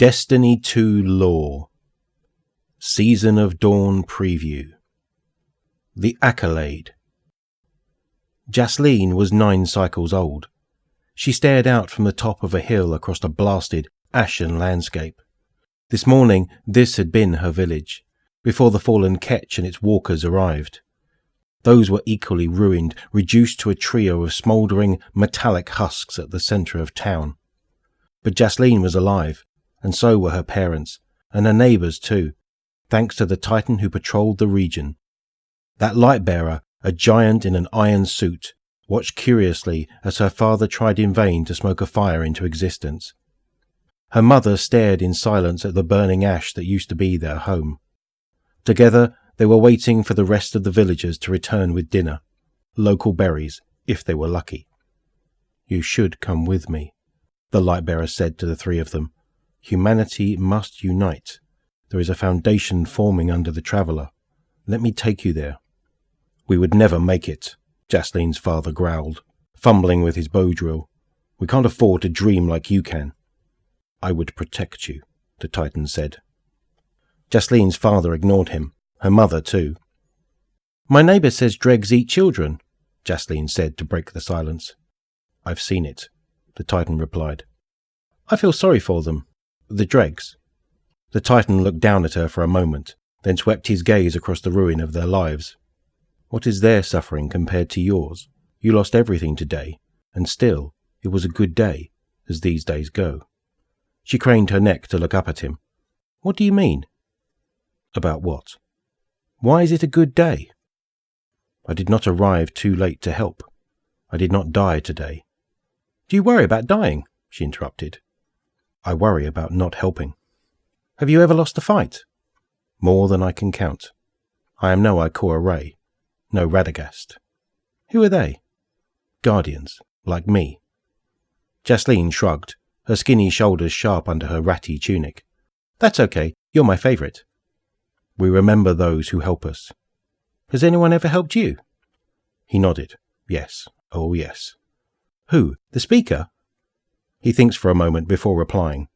Destiny 2 Lore. Season of Dawn Preview. The Accolade. Jasleen was 9 cycles old. She stared out from the top of a hill across a blasted, ashen landscape. This morning, this had been her village, before the fallen ketch and its walkers arrived. Those were equally ruined, reduced to a trio of smouldering, metallic husks at the centre of town. But Jasleen was alive, and so were her parents, and her neighbours too, thanks to the Titan who patrolled the region. That light-bearer, a giant in an iron suit, watched curiously as her father tried in vain to smoke a fire into existence. Her mother stared in silence at the burning ash that used to be their home. Together they were waiting for the rest of the villagers to return with dinner, local berries, if they were lucky. "You should come with me," the light-bearer said to the 3 of them. "Humanity must unite. There is a foundation forming under the Traveller. Let me take you there." "We would never make it," Jasleen's father growled, fumbling with his bow drill. "We can't afford to dream like you can." "I would protect you," the Titan said. Jasleen's father ignored him, her mother too. "My neighbour says dregs eat children," Jasleen said to break the silence. "I've seen it," the Titan replied. "I feel sorry for them. The dregs." The Titan looked down at her for a moment, then swept his gaze across the ruin of their lives. "What is their suffering compared to yours? You lost everything today, and still, it was a good day, as these days go." She craned her neck to look up at him. "What do you mean?" "About what? Why is it a good day?" "I did not arrive too late to help. I did not die today." "Do you worry about dying?" she interrupted. "I worry about not helping." "Have you ever lost a fight?" "More than I can count. I am no Ikora Ray, no Radagast." "Who are they?" "Guardians, like me." Jasleen shrugged, her skinny shoulders sharp under her ratty tunic. "That's okay, you're my favourite." "We remember those who help us." "Has anyone ever helped you?" He nodded. "Yes, oh yes." "Who, the speaker?" He thinks for a moment before replying.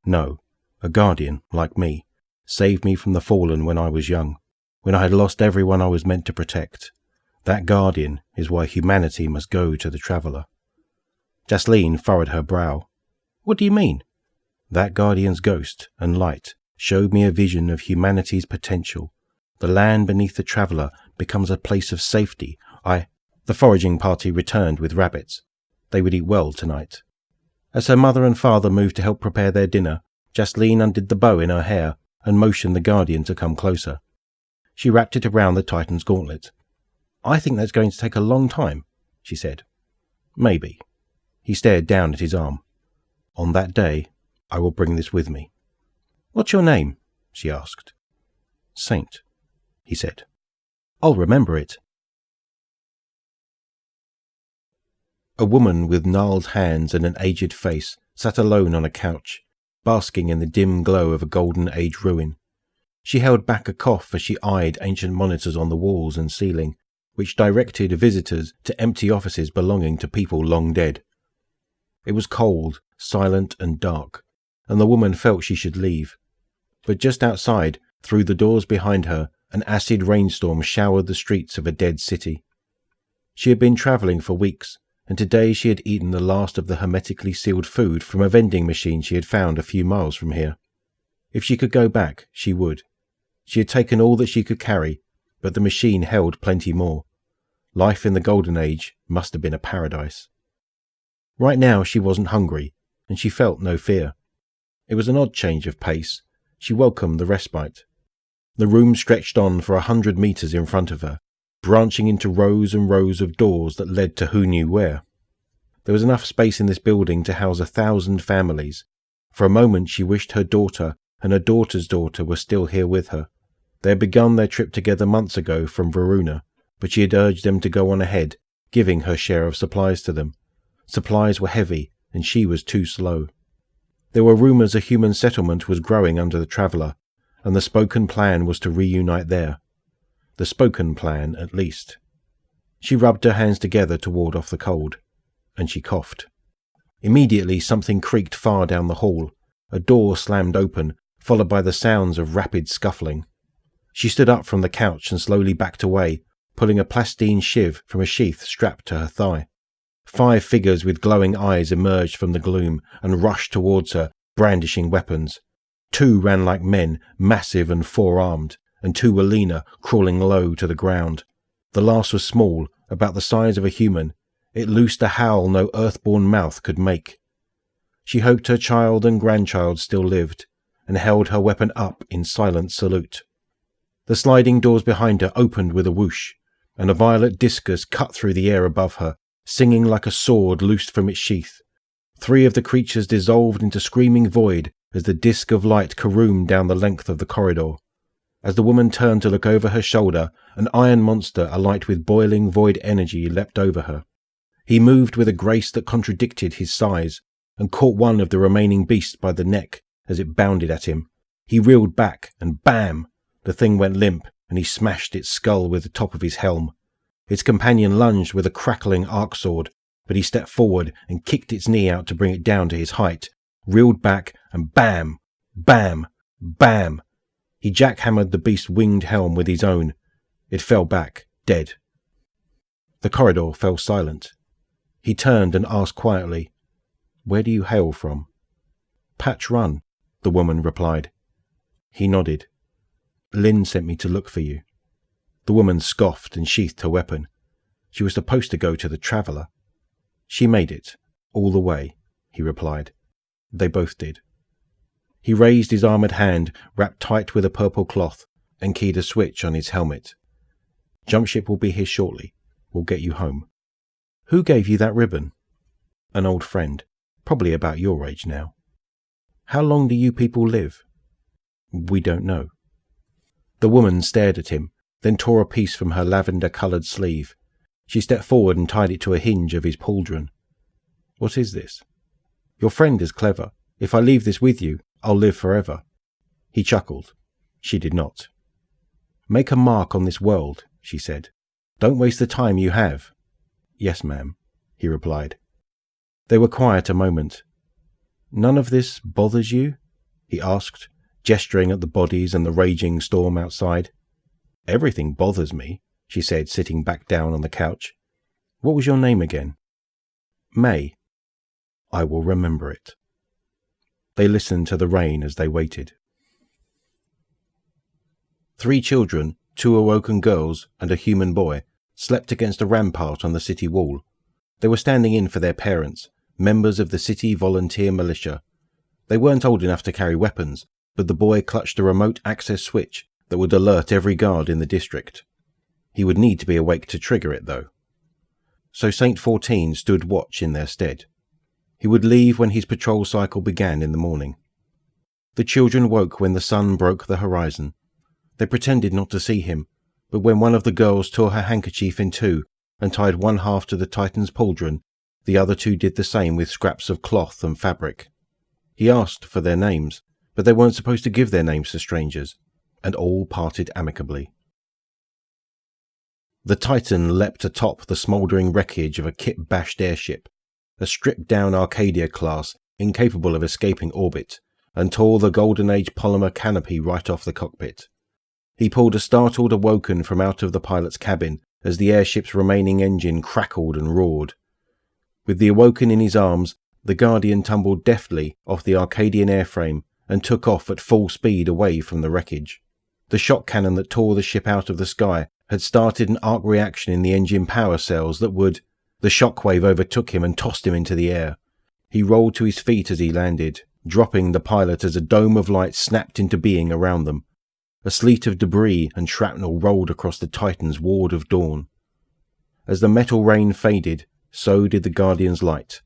"No, a guardian, like me, saved me from the fallen when I was young, when I had lost everyone I was meant to protect. That guardian is why humanity must go to the Traveller." Jasleen furrowed her brow. "What do you mean?" "That guardian's ghost and light showed me a vision of humanity's potential. The land beneath the Traveller becomes a place of safety. The foraging party returned with rabbits. They would eat well tonight. As her mother and father moved to help prepare their dinner, Jasleen undid the bow in her hair and motioned the guardian to come closer. She wrapped it around the Titan's gauntlet. "I think that's going to take a long time," she said. "Maybe." He stared down at his arm. "On that day, I will bring this with me." "What's your name?" she asked. "Saint," he said. "I'll remember it." A woman with gnarled hands and an aged face sat alone on a couch, basking in the dim glow of a Golden Age ruin. She held back a cough as she eyed ancient monitors on the walls and ceiling, which directed visitors to empty offices belonging to people long dead. It was cold, silent and dark, and the woman felt she should leave. But just outside, through the doors behind her, an acid rainstorm showered the streets of a dead city. She had been travelling for weeks, and today she had eaten the last of the hermetically sealed food from a vending machine she had found a few miles from here. If she could go back, she would. She had taken all that she could carry, but the machine held plenty more. Life in the Golden Age must have been a paradise. Right now she wasn't hungry, and she felt no fear. It was an odd change of pace. She welcomed the respite. The room stretched on for 100 metres in front of her, branching into rows and rows of doors that led to who knew where. There was enough space in this building to house 1,000 families. For a moment she wished her daughter and her daughter's daughter were still here with her. They had begun their trip together months ago from Varuna, but she had urged them to go on ahead, giving her share of supplies to them. Supplies were heavy, and she was too slow. There were rumours a human settlement was growing under the Traveller, and the spoken plan was to reunite there. The spoken plan, at least. She rubbed her hands together to ward off the cold, and she coughed. Immediately something creaked far down the hall, A door slammed open, followed by the sounds of rapid scuffling. She stood up from the couch and slowly backed away, pulling a plastine shiv from a sheath strapped to her thigh. 5 figures with glowing eyes emerged from the gloom and rushed towards her, brandishing weapons. 2 ran like men, massive and 4-armed, and 2 were leaner, crawling low to the ground. The last was small, about the size of a human. It loosed a howl no earthborn mouth could make. She hoped her child and grandchild still lived, and held her weapon up in silent salute. The sliding doors behind her opened with a whoosh, and a violet discus cut through the air above her, singing like a sword loosed from its sheath. 3 of the creatures dissolved into screaming void as the disc of light caroomed down the length of the corridor. As the woman turned to look over her shoulder, an iron monster alight with boiling void energy leapt over her. He moved with a grace that contradicted his size, and caught one of the remaining beasts by the neck as it bounded at him. He reeled back, and bam! The thing went limp, and he smashed its skull with the top of his helm. Its companion lunged with a crackling arc sword, but he stepped forward and kicked its knee out to bring it down to his height, reeled back, and bam! Bam! Bam! He jackhammered the beast's winged helm with his own. It fell back, dead. The corridor fell silent. He turned and asked quietly, "Where do you hail from?" "Patch Run," the woman replied. He nodded. "Lynn sent me to look for you." The woman scoffed and sheathed her weapon. She was supposed to go to the Traveller. "She made it, all the way," he replied. They both did. He raised his armoured hand, wrapped tight with a purple cloth, and keyed a switch on his helmet. "Jumpship will be here shortly. We'll get you home." "Who gave you that ribbon?" "An old friend, probably about your age now." "How long do you people live?" "We don't know." The woman stared at him, then tore a piece from her lavender-coloured sleeve. She stepped forward and tied it to a hinge of his pauldron. "What is this?" "Your friend is clever. If I leave this with you, I'll live forever." He chuckled. She did not. "Make a mark on this world," she said. "Don't waste the time you have." "Yes, ma'am," he replied. They were quiet a moment. "None of this bothers you?" he asked, gesturing at the bodies and the raging storm outside. "Everything bothers me," she said, sitting back down on the couch. "What was your name again?" "May." "I will remember it." They listened to the rain as they waited. 3 children, 2 awoken girls, and a human boy, slept against a rampart on the city wall. They were standing in for their parents, members of the city volunteer militia. They weren't old enough to carry weapons, but the boy clutched a remote access switch that would alert every guard in the district. He would need to be awake to trigger it, though. So Saint 14 stood watch in their stead. He would leave when his patrol cycle began in the morning. The children woke when the sun broke the horizon. They pretended not to see him, but when one of the girls tore her handkerchief in 2 and tied one half to the Titan's pauldron, the other 2 did the same with scraps of cloth and fabric. He asked for their names, but they weren't supposed to give their names to strangers, and all parted amicably. The Titan leapt atop the smouldering wreckage of a kit-bashed airship, a stripped-down Arcadia class incapable of escaping orbit, and tore the Golden Age polymer canopy right off the cockpit. He pulled a startled Awoken from out of the pilot's cabin as the airship's remaining engine crackled and roared. With the Awoken in his arms, the Guardian tumbled deftly off the Arcadian airframe and took off at full speed away from the wreckage. The shock cannon that tore the ship out of the sky had started an arc reaction in the engine power cells that would... The shockwave overtook him and tossed him into the air. He rolled to his feet as he landed, dropping the pilot as a dome of light snapped into being around them. A sleet of debris and shrapnel rolled across the Titan's ward of dawn. As the metal rain faded, so did the Guardian's light.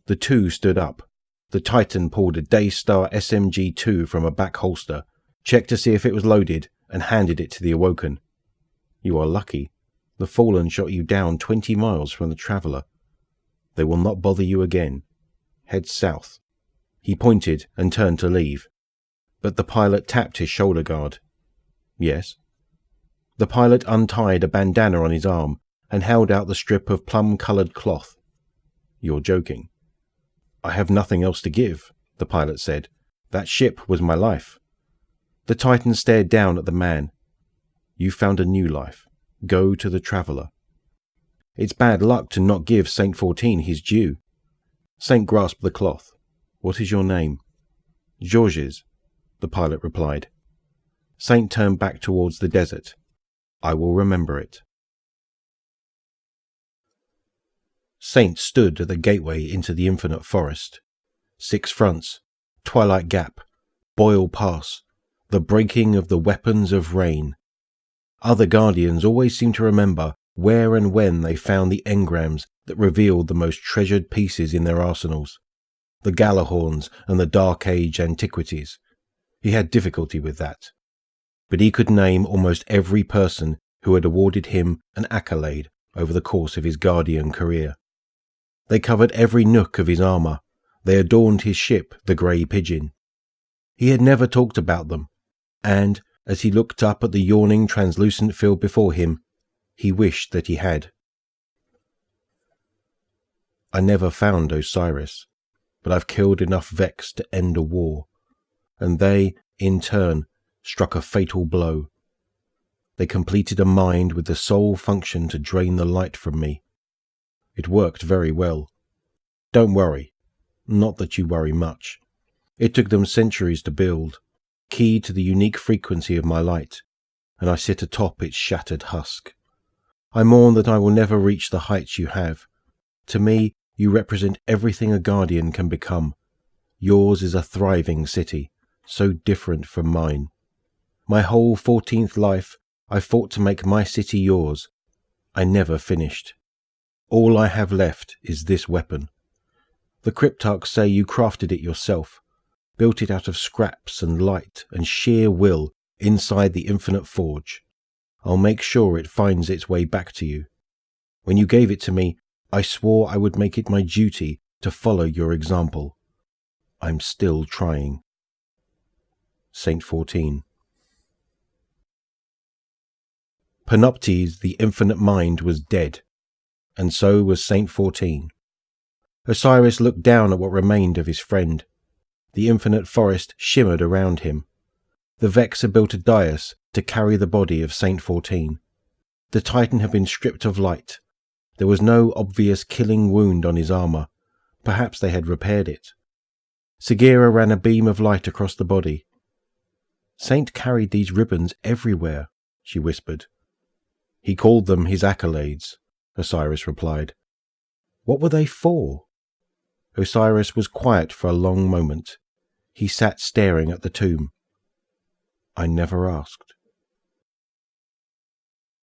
The 2 stood up. The Titan pulled a Daystar SMG-2 from a back holster, checked to see if it was loaded, and handed it to the Awoken. "You are lucky. The Fallen shot you down 20 miles from the Traveller. They will not bother you again. Head south." He pointed and turned to leave, but the pilot tapped his shoulder guard. "Yes?" The pilot untied a bandana on his arm and held out the strip of plum-coloured cloth. "You're joking." "I have nothing else to give," the pilot said, That ship was my life. The Titan stared down at the man. You found a new life. Go to the Traveller. It's bad luck to not give Saint 14 his due. Saint grasped the cloth. What is your name? Georges, the pilot replied. Saint turned back towards the desert. I will remember it. Saint stood at the gateway into the infinite forest. 6 fronts, Twilight Gap, Boyle Pass, the breaking of the weapons of rain. Other guardians always seemed to remember where and when they found the engrams that revealed the most treasured pieces in their arsenals, the Galahorns and the Dark Age antiquities. He had difficulty with that, but he could name almost every person who had awarded him an accolade over the course of his guardian career. They covered every nook of his armour. They adorned his ship, the Grey Pigeon. He had never talked about them, and, as he looked up at the yawning translucent field before him, he wished that he had. I never found Osiris, but I've killed enough Vex to end a war, and they, in turn, struck a fatal blow. They completed a mind with the sole function to drain the light from me. It worked very well. Don't worry. Not that you worry much. It took them centuries to build, keyed to the unique frequency of my light, and I sit atop its shattered husk. I mourn that I will never reach the heights you have. To me, you represent everything a guardian can become. Yours is a thriving city, so different from mine. My whole 14th life, I fought to make my city yours. I never finished. All I have left is this weapon. The cryptarchs say you crafted it yourself, built it out of scraps and light and sheer will inside the infinite forge. I'll make sure it finds its way back to you. When you gave it to me, I swore I would make it my duty to follow your example. I'm still trying. Saint 14. Panoptes, the infinite mind, was dead, and so was Saint 14. Osiris looked down at what remained of his friend. The infinite forest shimmered around him. The Vex had built a dais to carry the body of Saint 14. The Titan had been stripped of light. There was no obvious killing wound on his armour. Perhaps they had repaired it. Sagira ran a beam of light across the body. Saint carried these ribbons everywhere, she whispered. He called them his accolades, Osiris replied. What were they for? Osiris was quiet for a long moment. He sat staring at the tomb. I never asked.